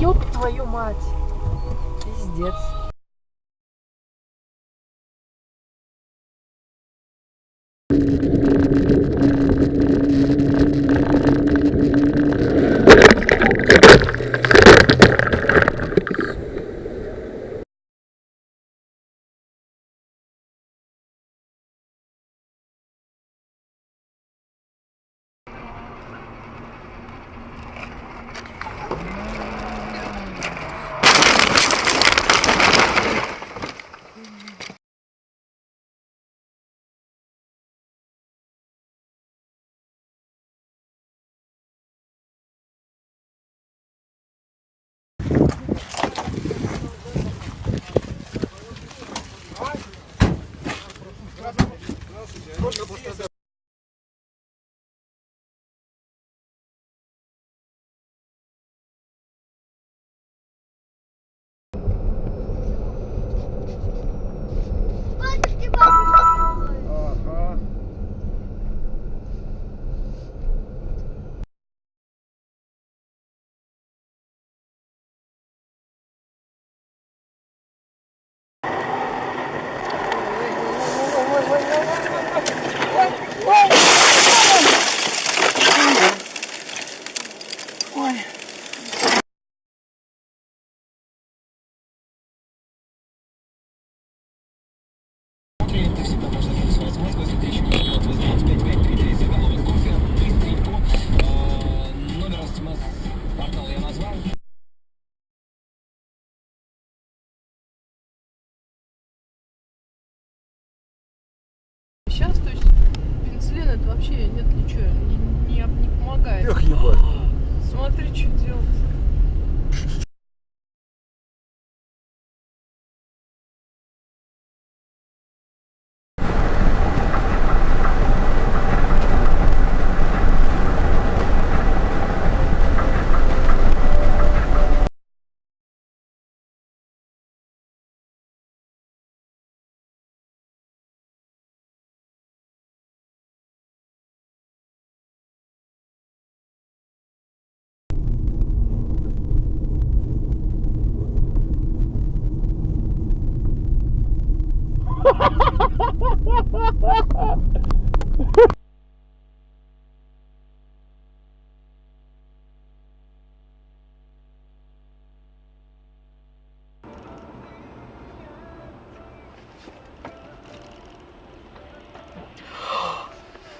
ёб твою мать. Пиздец. Сейчас, то есть, пенициллин это вообще нет ничего, не помогает. Эх, ебать. Смотри, что делать.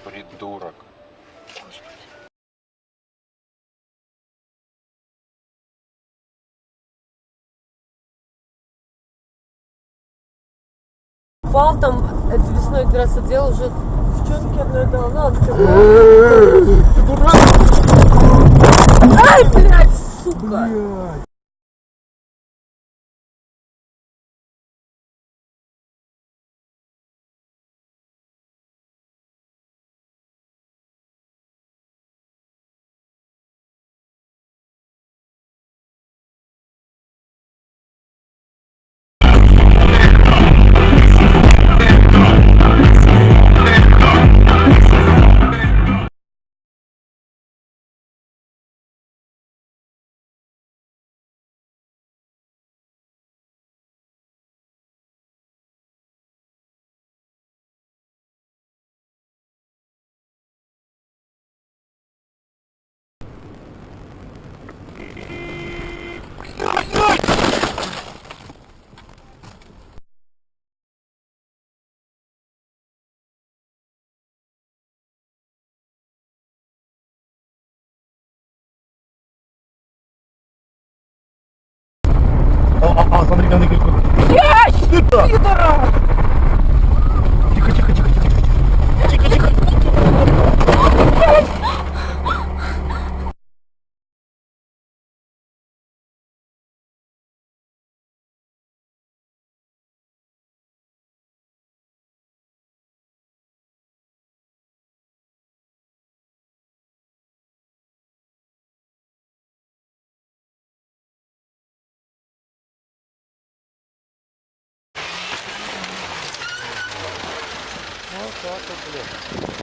Придурок. Упал там, это весной один раз отдел, уже девчонки одной дал, ну, Ты дурак? ай, блядь, сука! Смотри, там говорит. Ящик, пидора! Тихо, тихо, тихо, тихо. Тихо, тихо. Вот так вот, блядь.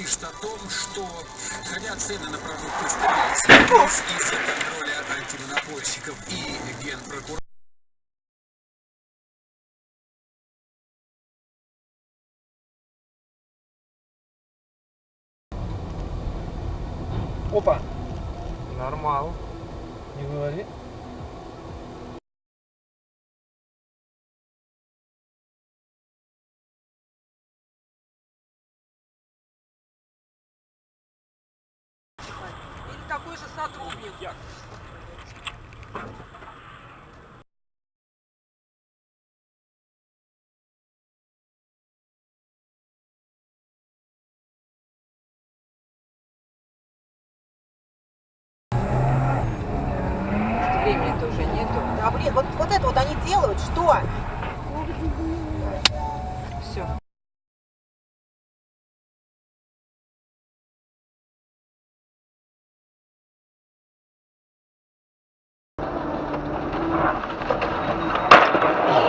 пишет о том, что хотя цены на продукты стабилизировались из-за контроля антимонопольщиков и генпрокуратуры. Опа. Нормал. Не говори. Или такой же сотрудник. Времени-то уже нету. А блин, вот это вот они делают, что? Все.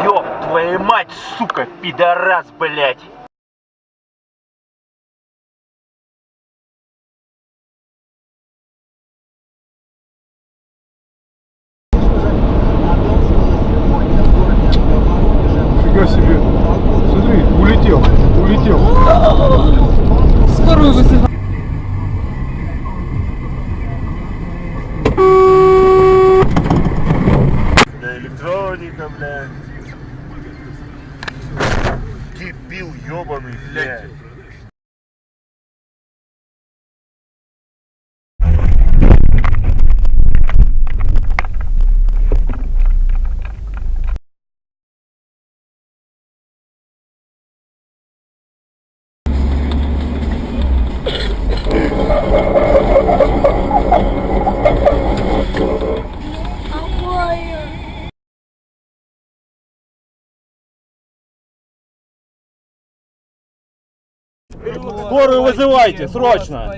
Ёб твою мать, сука, пидорас, блядь. Фига себе. Смотри, улетел. Скорую вызывай. Да, электроника, блядь. Дебил ёбаный, блядь. Скорую вызывайте, срочно!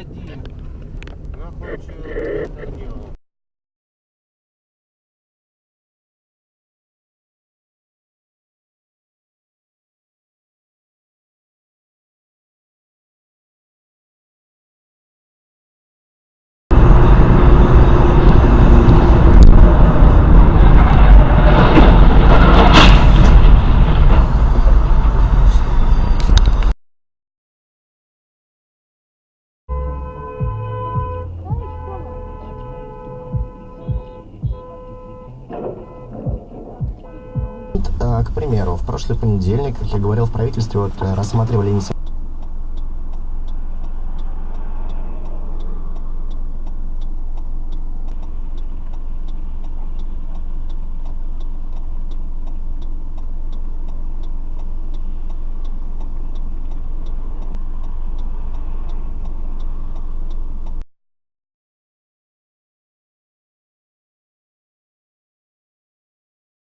К примеру, в прошлый понедельник, как я говорил, в правительстве рассматривали инициативу